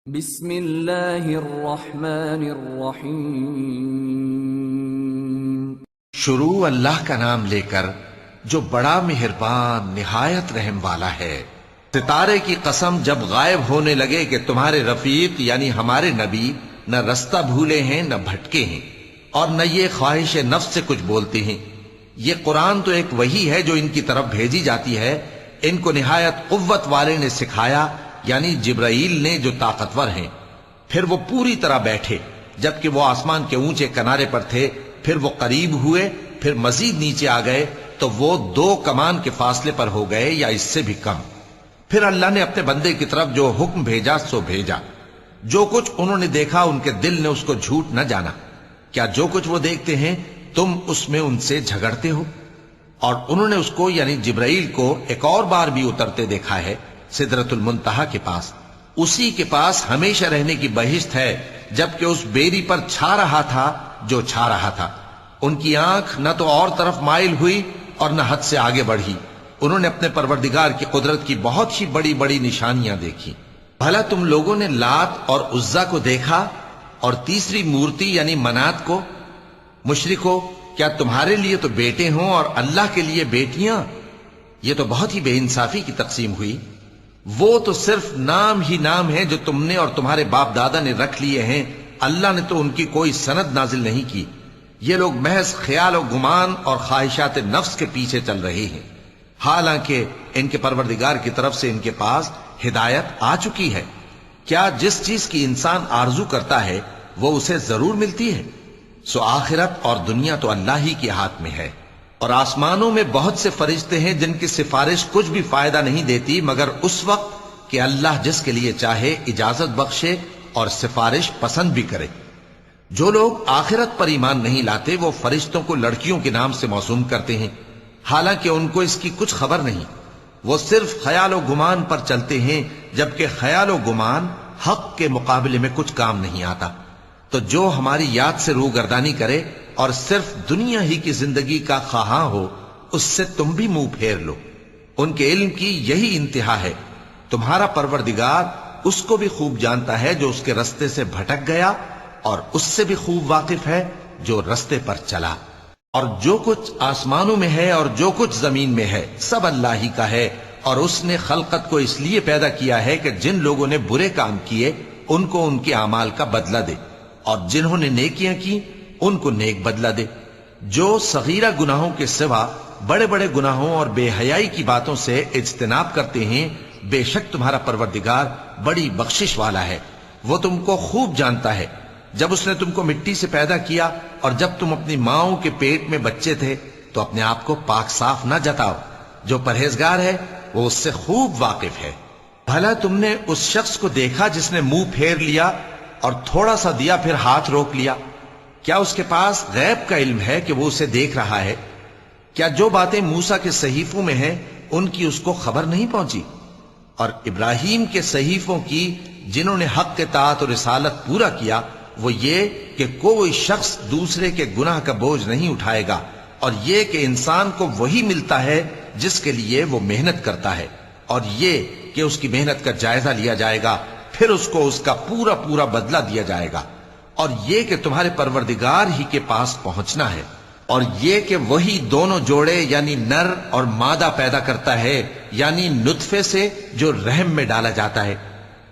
بسم اللہ الرحمن الرحیم۔ شروع اللہ کا نام لے کر جو بڑا مہربان نہایت رحم والا ہے۔ ستارے کی قسم جب غائب ہونے لگے کہ تمہارے رفیق یعنی ہمارے نبی نہ رستہ بھولے ہیں نہ بھٹکے ہیں اور نہ یہ خواہش نفس سے کچھ بولتے ہیں۔ یہ قرآن تو ایک وحی ہے جو ان کی طرف بھیجی جاتی ہے۔ ان کو نہایت قوت والے نے سکھایا یعنی جبرائیل نے جو طاقتور ہیں۔ پھر وہ پوری طرح بیٹھے جبکہ وہ آسمان کے اونچے کنارے پر تھے، پھر وہ قریب ہوئے، پھر مزید نیچے آ گئے تو وہ 2 کمان کے فاصلے پر ہو گئے یا اس سے بھی کم۔ پھر اللہ نے اپنے بندے کی طرف جو حکم بھیجا سو بھیجا۔ جو کچھ انہوں نے دیکھا ان کے دل نے اس کو جھوٹ نہ جانا۔ کیا جو کچھ وہ دیکھتے ہیں تم اس میں ان سے جھگڑتے ہو؟ اور انہوں نے اس کو یعنی جبرائیل کو ایک اور بار بھی اترتے دیکھا ہے سدرۃ المنتہا کے پاس۔ اسی کے پاس ہمیشہ رہنے کی بہشت ہے، جبکہ اس بیری پر چھا رہا تھا جو چھا رہا تھا۔ ان کی آنکھ نہ تو اور طرف مائل ہوئی اور نہ حد سے آگے بڑھی۔ انہوں نے اپنے پروردگار کی قدرت کی بہت ہی بڑی بڑی نشانیاں دیکھی۔ بھلا تم لوگوں نے لات اور عزا کو دیکھا اور تیسری مورتی یعنی منات کو؟ مشرکو، کیا تمہارے لیے تو بیٹے ہوں اور اللہ کے لیے بیٹیاں؟ یہ تو بہت ہی بے انصافی کی تقسیم ہوئی۔ وہ تو صرف نام ہی نام ہے جو تم نے اور تمہارے باپ دادا نے رکھ لیے ہیں، اللہ نے تو ان کی کوئی سند نازل نہیں کی۔ یہ لوگ محض خیال و گمان اور خواہشات نفس کے پیچھے چل رہے ہیں، حالانکہ ان کے پروردگار کی طرف سے ان کے پاس ہدایت آ چکی ہے۔ کیا جس چیز کی انسان آرزو کرتا ہے وہ اسے ضرور ملتی ہے؟ سو آخرت اور دنیا تو اللہ ہی کے ہاتھ میں ہے۔ اور آسمانوں میں بہت سے فرشتے ہیں جن کی سفارش کچھ بھی فائدہ نہیں دیتی مگر اس وقت کہ اللہ جس کے لیے چاہے اجازت بخشے اور سفارش پسند بھی کرے۔ جو لوگ آخرت پر ایمان نہیں لاتے وہ فرشتوں کو لڑکیوں کے نام سے موسوم کرتے ہیں، حالانکہ ان کو اس کی کچھ خبر نہیں۔ وہ صرف خیال و گمان پر چلتے ہیں، جبکہ خیال و گمان حق کے مقابلے میں کچھ کام نہیں آتا۔ تو جو ہماری یاد سے روگردانی کرے اور صرف دنیا ہی کی زندگی کا خواہاں ہو اس سے تم بھی منہ پھیر لو۔ ان کے علم کی یہی انتہا ہے۔ تمہارا پروردگار اس کو بھی خوب جانتا ہے جو اس کے رستے سے بھٹک گیا، اور اس سے بھی خوب واقف ہے جو رستے پر چلا۔ اور جو کچھ آسمانوں میں ہے اور جو کچھ زمین میں ہے سب اللہ ہی کا ہے، اور اس نے خلقت کو اس لیے پیدا کیا ہے کہ جن لوگوں نے برے کام کیے ان کو ان کے اعمال کا بدلہ دے، اور جنہوں نے نیکیاں کی ان کو نیک بدلہ دے۔ جو صغیرہ گناہوں کے سوا بڑے بڑے گناہوں اور بے حیائی کی باتوں سے اجتناب کرتے ہیں، بے شک تمہارا پروردگار بڑی بخشش والا ہے۔ وہ تم کو خوب جانتا ہے۔ جب اس نے تم کو مٹی سے پیدا کیا اور جب تم اپنی ماؤں کے پیٹ میں بچے تھے تو اپنے آپ کو پاک صاف نہ جتاؤ۔ جو پرہیزگار ہے وہ اس سے خوب واقف ہے۔ بھلا تم نے اس شخص کو دیکھا جس نے منہ پھیر لیا اور تھوڑا سا دیا پھر ہاتھ روک لیا؟ کیا اس کے پاس غیب کا علم ہے کہ وہ اسے دیکھ رہا ہے؟ کیا جو باتیں موسیٰ کے صحیفوں میں ہیں ان کی اس کو خبر نہیں پہنچی؟ اور ابراہیم کے صحیفوں کی جنہوں نے حق کے اطاعت اور رسالت پورا کیا وہ یہ کہ کوئی شخص دوسرے کے گناہ کا بوجھ نہیں اٹھائے گا، اور یہ کہ انسان کو وہی ملتا ہے جس کے لیے وہ محنت کرتا ہے، اور یہ کہ اس کی محنت کا جائزہ لیا جائے گا، پھر اس کو اس کا پورا پورا بدلہ دیا جائے گا، اور یہ کہ تمہارے پروردگار ہی کے پاس پہنچنا ہے، اور یہ کہ وہی دونوں جوڑے یعنی نر اور مادہ پیدا کرتا ہے یعنی نطفے سے جو رحم میں ڈالا جاتا ہے،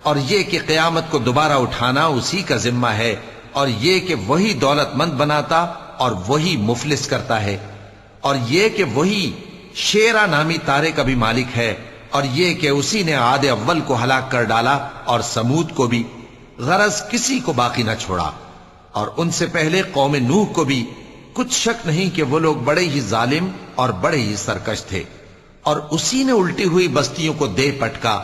اور یہ کہ قیامت کو دوبارہ اٹھانا اسی کا ذمہ ہے، اور یہ کہ وہی دولت مند بناتا اور وہی مفلس کرتا ہے، اور یہ کہ وہی شیرا نامی تارے کا بھی مالک ہے، اور یہ کہ اسی نے عاد اول کو ہلاک کر ڈالا اور سمود کو بھی، غرض کسی کو باقی نہ چھوڑا، اور ان سے پہلے قوم نوح کو بھی۔ کچھ شک نہیں کہ وہ لوگ بڑے ہی ظالم اور بڑے ہی سرکش تھے، اور اسی نے الٹی ہوئی بستیوں کو دے پٹکا،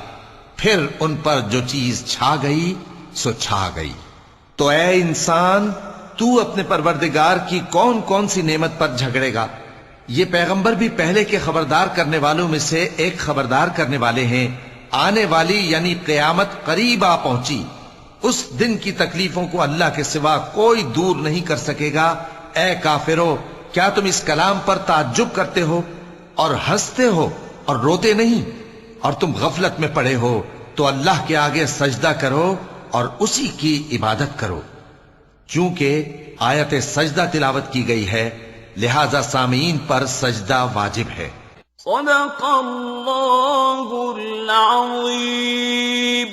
پھر ان پر جو چیز چھا گئی سو چھا گئی۔ تو اے انسان، تو اپنے پروردگار کی کون کون سی نعمت پر جھگڑے گا؟ یہ پیغمبر بھی پہلے کے خبردار کرنے والوں میں سے ایک خبردار کرنے والے ہیں۔ آنے والی یعنی قیامت قریب آ پہنچی، اس دن کی تکلیفوں کو اللہ کے سوا کوئی دور نہیں کر سکے گا۔ اے کافرو، کیا تم اس کلام پر تعجب کرتے ہو اور ہنستے ہو اور روتے نہیں؟ اور تم غفلت میں پڑے ہو تو اللہ کے آگے سجدہ کرو اور اسی کی عبادت کرو. چونکہ آیت سجدہ تلاوت کی گئی ہے لہذا سامعین پر سجدہ واجب ہے. صدق اللہ العظیم.